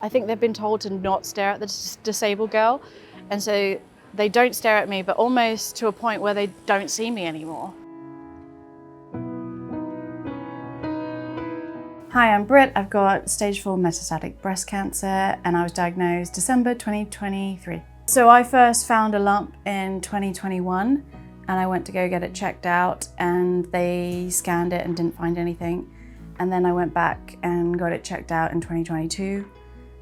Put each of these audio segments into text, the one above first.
I think they've been told to not stare at the disabled girl, and so they don't stare at me, but almost to a point where they don't see me anymore. Hi, I'm Britt. I've got stage 4 metastatic breast cancer and I was diagnosed December 2023. So I first found a lump in 2021 and I went to go get it checked out and they scanned it and didn't find anything. And then I went back and got it checked out in 2022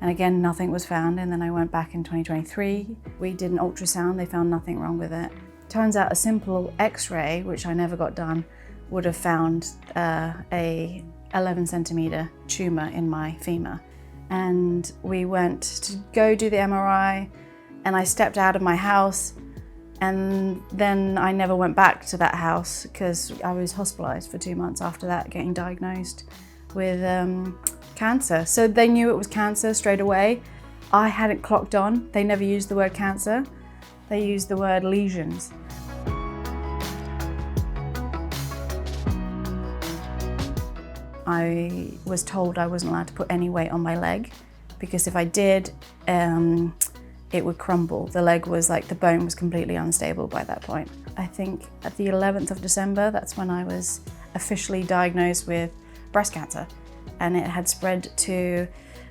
and again nothing was found, and then I went back in 2023. We did an ultrasound, they found nothing wrong with it. Turns out a simple x-ray, which I never got done, would have found a 11 centimetre tumour in my femur. And we went to go do the MRI and I stepped out of my house and then I never went back to that house because I was hospitalised for 2 months after that, getting diagnosed with cancer. So they knew it was cancer straight away. I hadn't clocked on. They never used the word cancer. They used the word lesions. I was told I wasn't allowed to put any weight on my leg because if I did, it would crumble. The leg was like, the bone was completely unstable by that point. I think at the 11th of December, that's when I was officially diagnosed with breast cancer. And it had spread to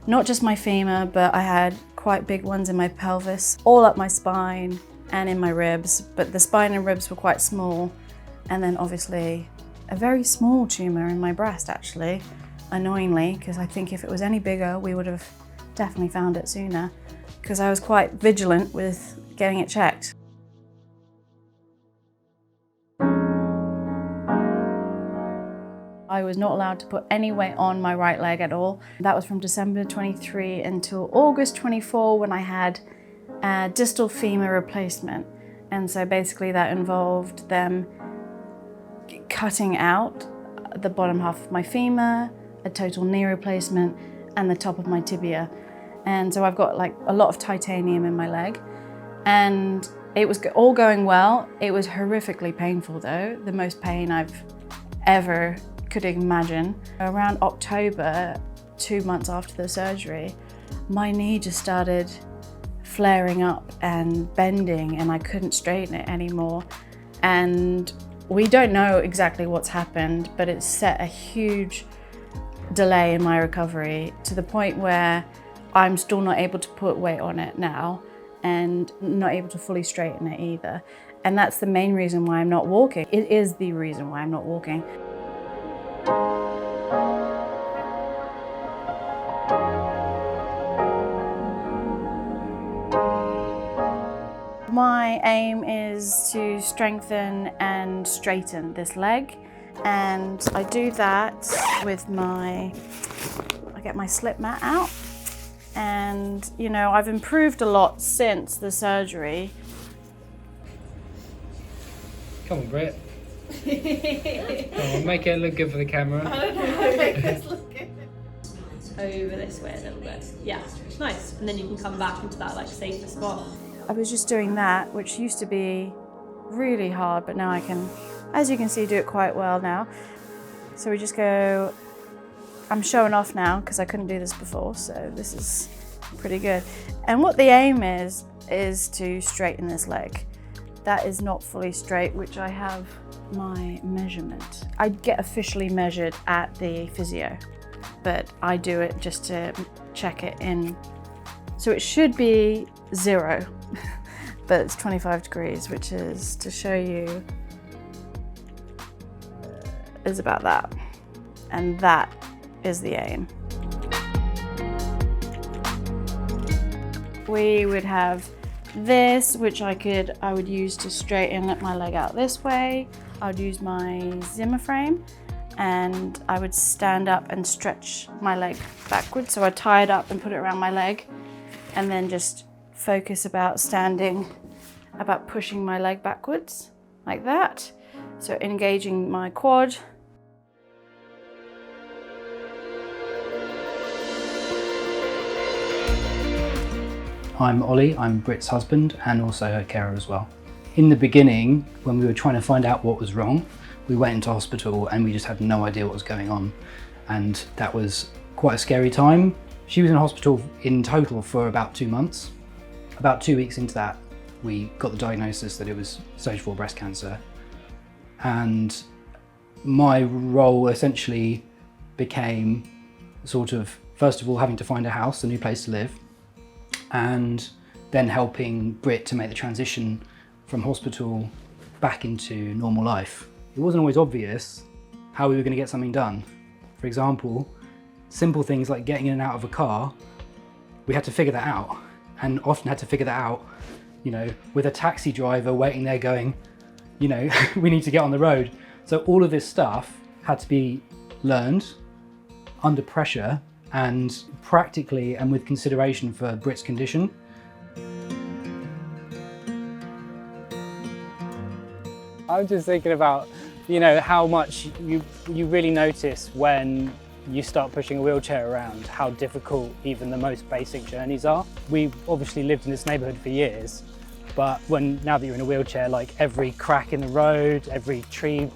not just my femur, but I had quite big ones in my pelvis, all up my spine and in my ribs, but the spine and ribs were quite small. And then obviously a very small tumour in my breast, actually, annoyingly, because I think if it was any bigger, we would have definitely found it sooner, because I was quite vigilant with getting it checked. I was not allowed to put any weight on my right leg at all. That was from December 23 until August 24 when I had a distal femur replacement. And so basically that involved them cutting out the bottom half of my femur, a total knee replacement, and the top of my tibia. And so I've got like a lot of titanium in my leg. And it was all going well. It was horrifically painful though, the most pain I've ever could imagine. Around October, 2 months after the surgery, my knee just started flaring up and bending and I couldn't straighten it anymore. And we don't know exactly what's happened, but it's set a huge delay in my recovery to the point where I'm still not able to put weight on it now and not able to fully straighten it either. And that's the main reason why I'm not walking. It is the reason why I'm not walking. My aim is to strengthen and straighten this leg, and I do that with I get my slip mat out, and you know, I've improved a lot since the surgery. Come on, Britt. Come on, make it look good for the camera. I don't know, make this look good. Over this way a little bit. Yeah, nice. And then you can come back into that like safer spot. I was just doing that, which used to be really hard, but now I can, as you can see, do it quite well now. So we just go, I'm showing off now because I couldn't do this before, so this is pretty good. And what the aim is to straighten this leg. That is not fully straight, which I have my measurement. I get officially measured at the physio, but I do it just to check it in. So it should be 0, but it's 25 degrees, which is, to show you, is about that. And that is the aim. We would have this, which I would use to straighten my leg out this way. I would use my Zimmer frame and I would stand up and stretch my leg backwards. So I'd tie it up and put it around my leg and then just focus about pushing my leg backwards like that. So engaging my quad. I'm Ollie, I'm Britt's husband and also her carer as well. In the beginning, when we were trying to find out what was wrong, we went into hospital and we just had no idea what was going on. And that was quite a scary time. She was in hospital in total for about 2 months. About 2 weeks into that, we got the diagnosis that it was stage 4 breast cancer. And my role essentially became sort of, first of all, having to find a house, a new place to live, and then helping Britt to make the transition from hospital back into normal life. It wasn't always obvious how we were going to get something done. For example, simple things like getting in and out of a car, we had to figure that out, and often had to figure that out, you know, with a taxi driver waiting there going, you know, we need to get on the road. So all of this stuff had to be learned under pressure and practically and with consideration for Britt's condition. I'm just thinking about, you know, how much you really notice when you start pushing a wheelchair around, how difficult even the most basic journeys are. We obviously lived in this neighbourhood for years, but now that you're in a wheelchair, like every crack in the road, every tree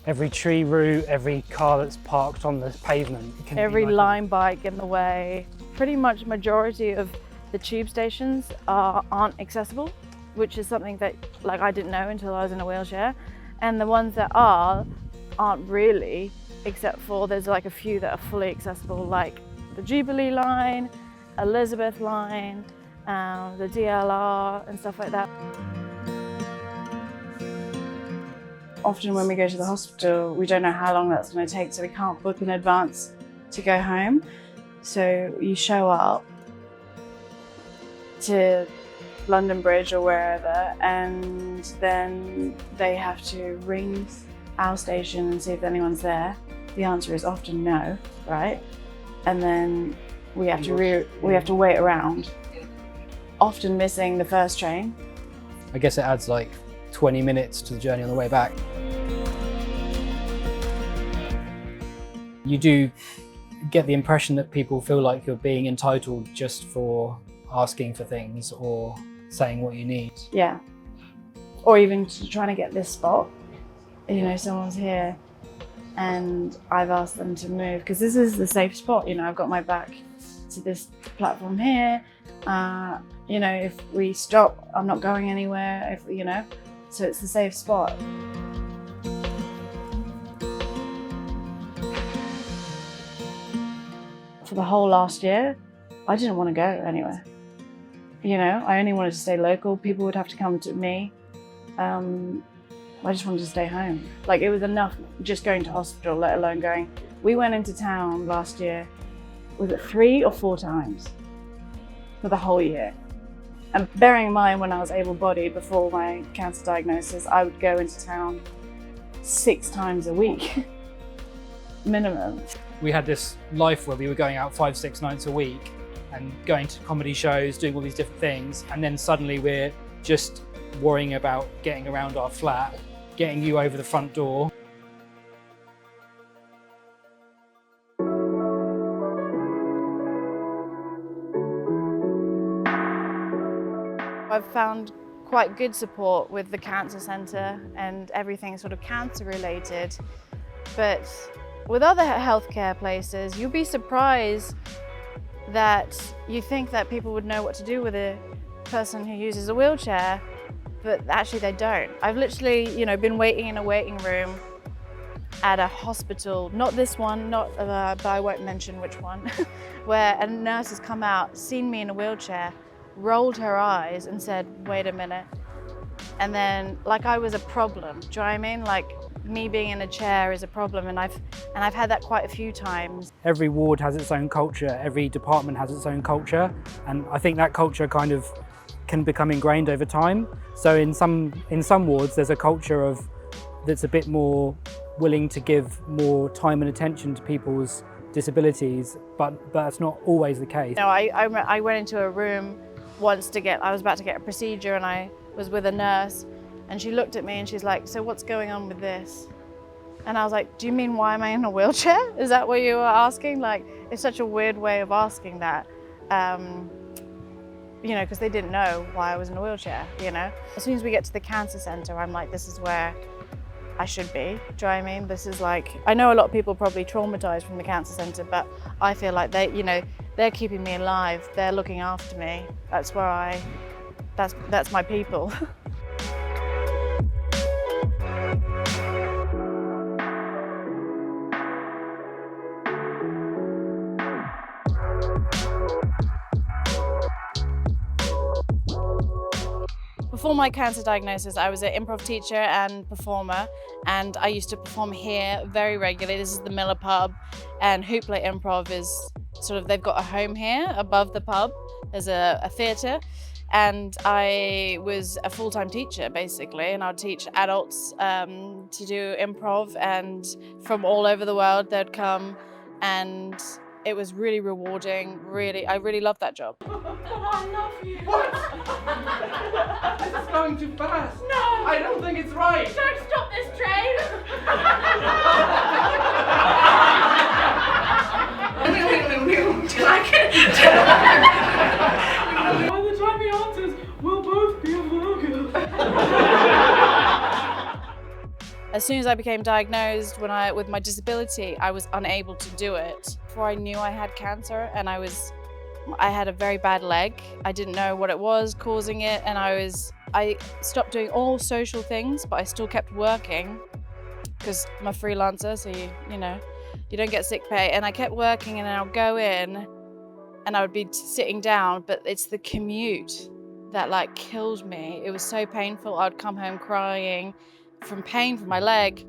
root, every car that's parked on the pavement, Every line bike in the way. Pretty much majority of the tube stations aren't accessible, which is something that I didn't know until I was in a wheelchair. And the ones that aren't really, except for there's like a few that are fully accessible, like the Jubilee line, Elizabeth line, the DLR and stuff like that. Often when we go to the hospital, we don't know how long that's going to take, so we can't book in advance to go home. So you show up to London Bridge or wherever, and then they have to ring our station and see if anyone's there. The answer is often no, right? And then we have to wait around, often missing the first train. I guess it adds like 20 minutes to the journey on the way back. You do get the impression that people feel like you're being entitled just for asking for things or saying what you need. Yeah, or even trying to get this spot. You know, someone's here and I've asked them to move because this is the safe spot. You know, I've got my back to this platform here. You know, if we stop, I'm not going anywhere, you know, so it's the safe spot. For the whole last year, I didn't want to go anywhere. You know, I only wanted to stay local. People would have to come to me. I just wanted to stay home. Like, it was enough just going to hospital, let alone going. We went into town last year, was it 3 or 4 times for the whole year? And bearing in mind when I was able-bodied before my cancer diagnosis, I would go into town 6 times a week, minimum. We had this life where we were going out 5-6 nights a week and going to comedy shows, doing all these different things, and then suddenly we're just worrying about getting around our flat, getting you over the front door. I've found quite good support with the cancer centre and everything sort of cancer related, but with other healthcare places, you'll be surprised that you think that people would know what to do with a person who uses a wheelchair, but actually they don't. I've literally, you know, been waiting in a waiting room at a hospital, not this one, but I won't mention which one, where a nurse has come out, seen me in a wheelchair, rolled her eyes and said, wait a minute. And then, like I was a problem, do you know what I mean? Like, me being in a chair is a problem, and I've had that quite a few times. Every ward has its own culture, every department has its own culture, and I think that culture kind of can become ingrained over time. So in some wards there's a culture that's a bit more willing to give more time and attention to people's disabilities, but that's not always the case. No, I went into a room once I was about to get a procedure, and I was with a nurse, and she looked at me and she's like, so what's going on with this? And I was like, do you mean why am I in a wheelchair? Is that what you were asking? Like, it's such a weird way of asking that. You know, because they didn't know why I was in a wheelchair, you know? As soon as we get to the cancer centre, I'm like, this is where I should be. Do you know what I mean? This is like, I know a lot of people probably traumatised from the cancer centre, but I feel like they they're keeping me alive. They're looking after me. That's where that's my people. Before my cancer diagnosis, I was an improv teacher and performer, and I used to perform here very regularly. This is the Miller pub, and Hoopla Improv is sort of, they've got a home here above the pub. There's a theatre, and I was a full-time teacher basically, and I'd teach adults to do improv, and from all over the world they'd come, and it was really rewarding. I really loved that job. I love you. What? This is going too fast. No! I don't think it's right. Don't stop this train! By the time he answers, we'll both be a Virgo. As soon as I became diagnosed with my disability, I was unable to do it. Before I knew I had cancer, and I had a very bad leg. I didn't know what it was causing it, and I stopped doing all social things, but I still kept working because I'm a freelancer, so you don't get sick pay. And I kept working, and I'll go in and I would be sitting down, but it's the commute that like killed me. It was so painful. I'd come home crying from pain from my leg.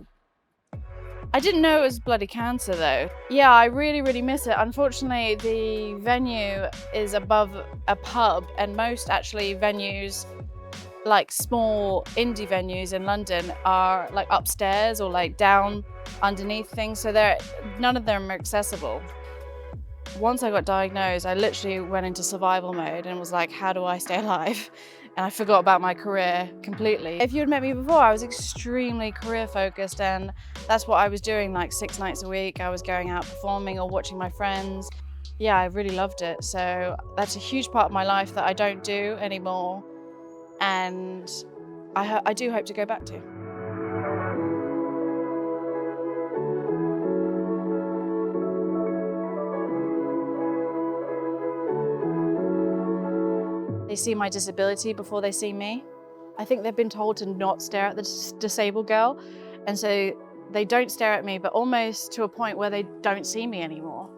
I didn't know it was bloody cancer though. Yeah, I really, really miss it. Unfortunately, the venue is above a pub, and most actually venues, like small indie venues in London, are like upstairs or like down underneath things, so none of them are accessible. Once I got diagnosed, I literally went into survival mode and was like, how do I stay alive? And I forgot about my career completely. If you had met me before, I was extremely career focused, and that's what I was doing like 6 nights a week. I was going out performing or watching my friends. Yeah, I really loved it. So that's a huge part of my life that I don't do anymore, and I do hope to go back to. They see my disability before they see me. I think they've been told to not stare at the disabled girl, and so they don't stare at me, but almost to a point where they don't see me anymore.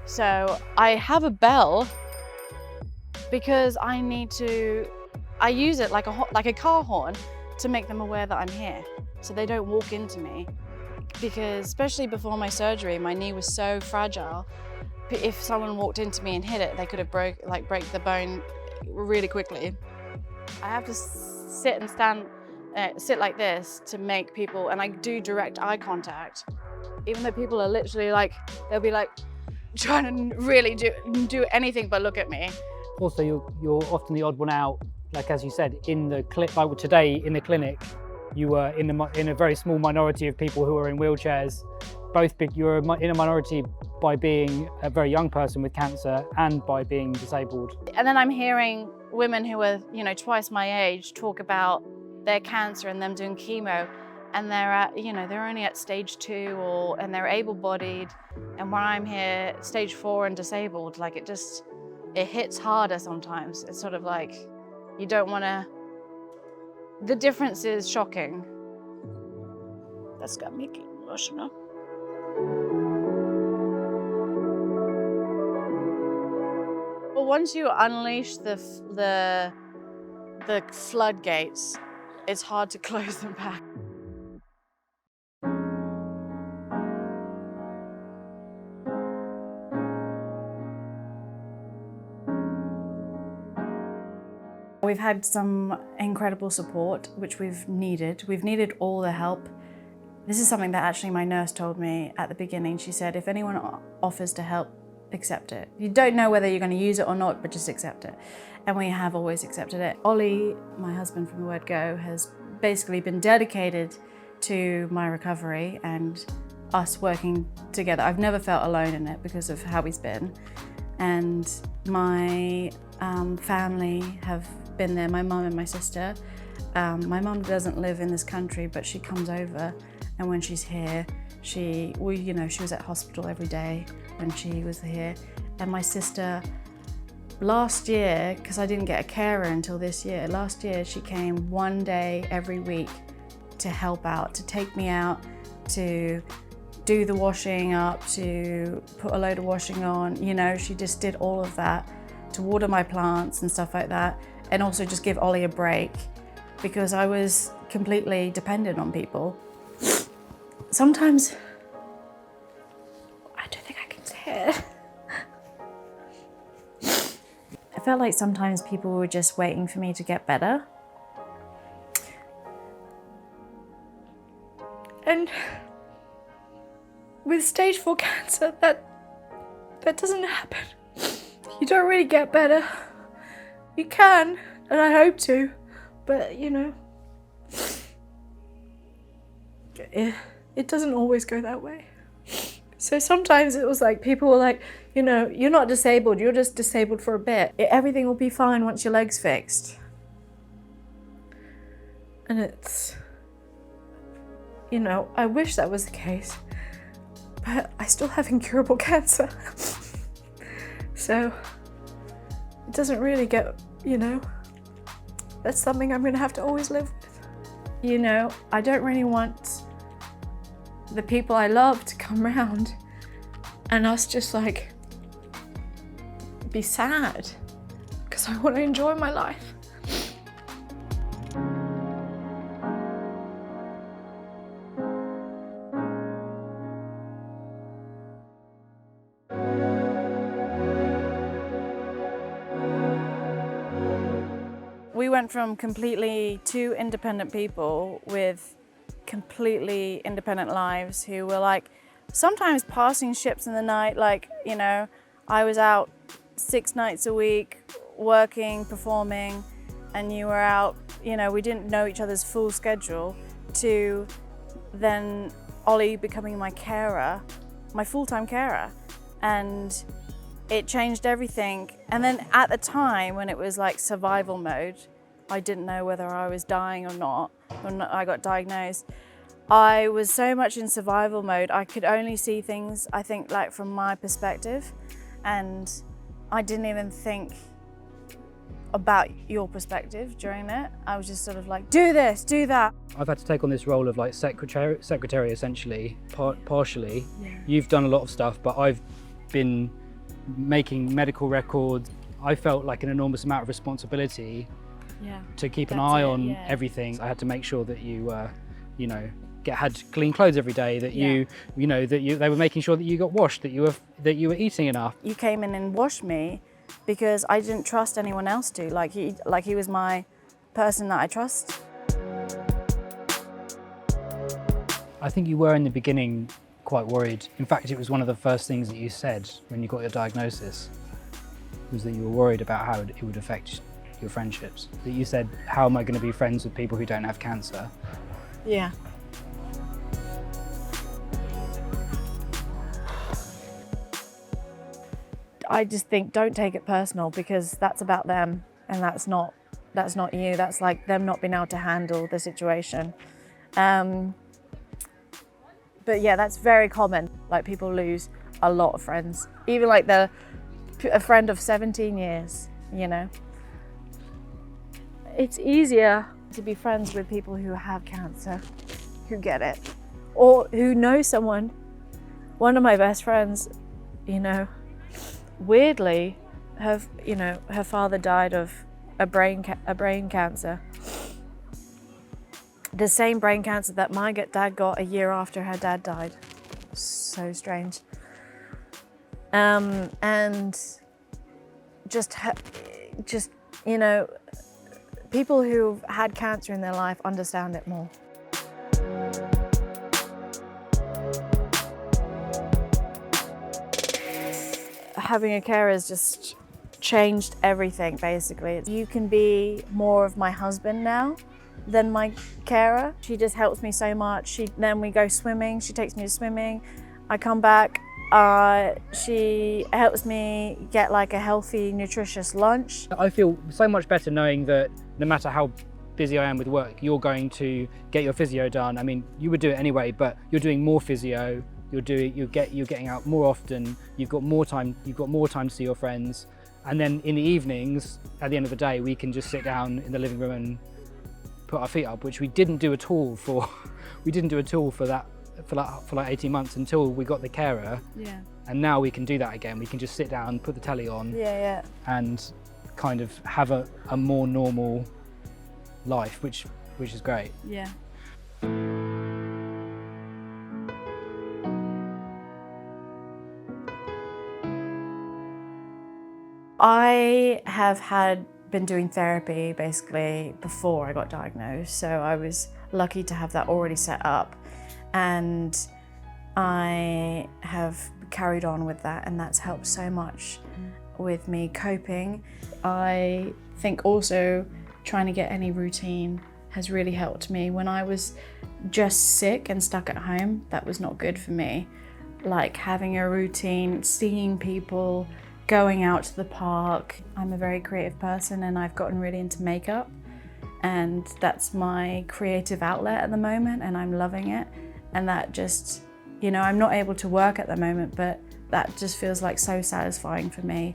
So I have a bell because I use it like a car horn to make them aware that I'm here, so they don't walk into me. Because especially before my surgery, my knee was so fragile. If someone walked into me and hit it, they could have break the bone really quickly. I have to sit like this to make people, and I do direct eye contact, even though people are literally like, they'll be like trying to really do anything but look at me. Also, you're often the odd one out, like as you said, in the like today in the clinic, you were in a very small minority of people who are in wheelchairs. You're in a minority by being a very young person with cancer and by being disabled. And then I'm hearing women who are, twice my age talk about their cancer and them doing chemo, and they're only at stage 2 and they're able-bodied, and when I'm here, stage 4 and disabled, like it hits harder sometimes. It's sort of like, you don't want to, the difference is shocking. That's got me emotional. Well, once you unleash the floodgates, it's hard to close them back. We've had some incredible support, which we've needed. We've needed all the help. This is something that actually my nurse told me at the beginning. She said, if anyone offers to help, accept it. You don't know whether you're going to use it or not, but just accept it. And we have always accepted it. Ollie, my husband from the word go, has basically been dedicated to my recovery and us working together. I've never felt alone in it because of how he's been. And my family have been there, my mum and my sister. My mum doesn't live in this country, but she comes over, and when she's here, she was at hospital every day when she was here, And my sister, last year, because I didn't get a carer until this year, last year she came one day every week to help out, to take me out, to do the washing up, to put a load of washing on. You know, she just did all of that, to water my plants and stuff like that, and also just give Ollie a break because I was completely dependent on people. Sometimes, I don't think I can say it. I felt like sometimes people were just waiting for me to get better. And with stage 4 cancer, that doesn't happen. You don't really get better. You can, and I hope to, but you know, it doesn't always go that way. So sometimes it was like, people were like, you know, you're not disabled, you're just disabled for a bit. Everything will be fine once your leg's fixed. And it's, you know, I wish that was the case, but I still have incurable cancer. So it doesn't really get, you know, that's something I'm gonna have to always live with. You know, I don't really want the people I love to come round and us just like be sad, because I want to enjoy my life. We went from completely two independent people with completely independent lives who were like sometimes passing ships in the night. Like, you know, I was out 6 nights a week working, performing, and you were out, you know, we didn't know each other's full schedule, to then Ollie becoming my carer, my full-time carer. And it changed everything. And then at the time when it was like survival mode, I didn't know whether I was dying or not when I got diagnosed. I was so much in survival mode, I could only see things, I think, like from my perspective. And I didn't even think about your perspective during it. I was just sort of like, do this, do that. I've had to take on this role of like secretary essentially, partially. Yeah. You've done a lot of stuff, but I've been making medical records. I felt like an enormous amount of responsibility to keep an eye on everything. I had to make sure that you, you know, had clean clothes every day. That they were making sure that you got washed. That you were eating enough. You came in and washed me because I didn't trust anyone else to. Like he was my person that I trust. I think you were in the beginning quite worried. In fact, it was one of the first things that you said when you got your diagnosis, was that you were worried about how it would affect your friendships. That you said, how am I going to be friends with people who don't have cancer? Yeah. I just think, don't take it personal, because that's about them and that's not you. That's like them not being able to handle the situation. But yeah, that's very common. Like, people lose a lot of friends, even like a friend of 17 years, you know. It's easier to be friends with people who have cancer, who get it, or who know someone. One of my best friends, you know, weirdly, her father died of a brain cancer. The same brain cancer that my dad got a year after her dad died. So strange. And just, you know, people who've had cancer in their life understand it more. Having a carer has just changed everything, basically. You can be more of my husband now than my carer. She just helps me so much. Then we go swimming, she takes me to swimming. I come back, she helps me get like a healthy, nutritious lunch. I feel so much better knowing that no matter how busy I am with work, you're going to get your physio done. I mean, you would do it anyway, but you're doing more physio you're getting out more often, you've got more time to see your friends, and then in the evenings, at the end of the day, we can just sit down in the living room and put our feet up, which we didn't do at all for like 18 months until we got the carer. Yeah. And now we can do that again. We can just sit down, put the telly on, and kind of have a more normal life, which is great. Yeah. I have been doing therapy basically before I got diagnosed, so I was lucky to have that already set up, and I have carried on with that, and that's helped so much with me coping. I think also trying to get any routine has really helped me. When I was just sick and stuck at home, that was not good for me. Like having a routine, seeing people, going out to the park. I'm a very creative person and I've gotten really into makeup, and that's my creative outlet at the moment, and I'm loving it. And that just, you know, I'm not able to work at the moment, but that just feels like so satisfying for me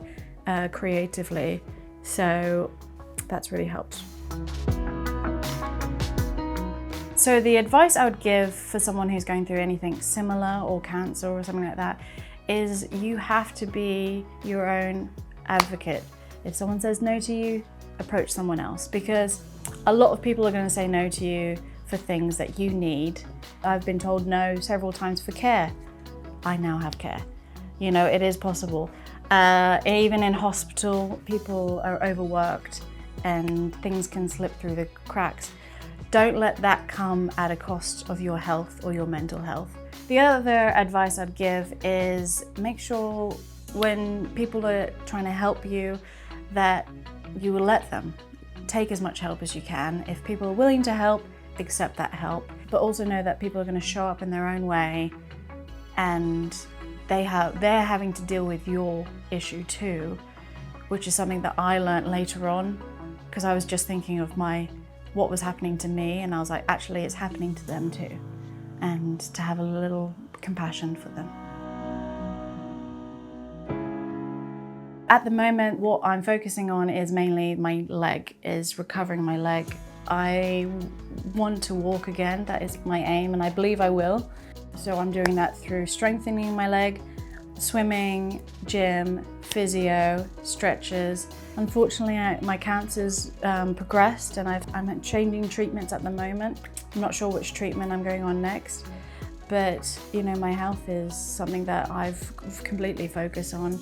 creatively. So that's really helped. So the advice I would give for someone who's going through anything similar, or cancer or something like that, is you have to be your own advocate. If someone says no to you, approach someone else, because a lot of people are going to say no to you for things that you need. I've been told no several times for care. I now have care. You know, it is possible. Even in hospital, people are overworked and things can slip through the cracks. Don't let that come at a cost of your health or your mental health. The other advice I'd give is make sure when people are trying to help you that you will let them. Take as much help as you can. If people are willing to help, accept that help. But also know that people are going to show up in their own way, and they're having to deal with your issue too, which is something that I learned later on, because I was just thinking of what was happening to me, and I was like, actually it's happening to them too, and to have a little compassion for them. At the moment, what I'm focusing on is mainly my leg, is recovering my leg. I want to walk again, that is my aim, and I believe I will. So I'm doing that through strengthening my leg, swimming, gym, physio, stretches. Unfortunately, my cancer's progressed, and I'm changing treatments at the moment. I'm not sure which treatment I'm going on next, but you know, my health is something that I've completely focused on.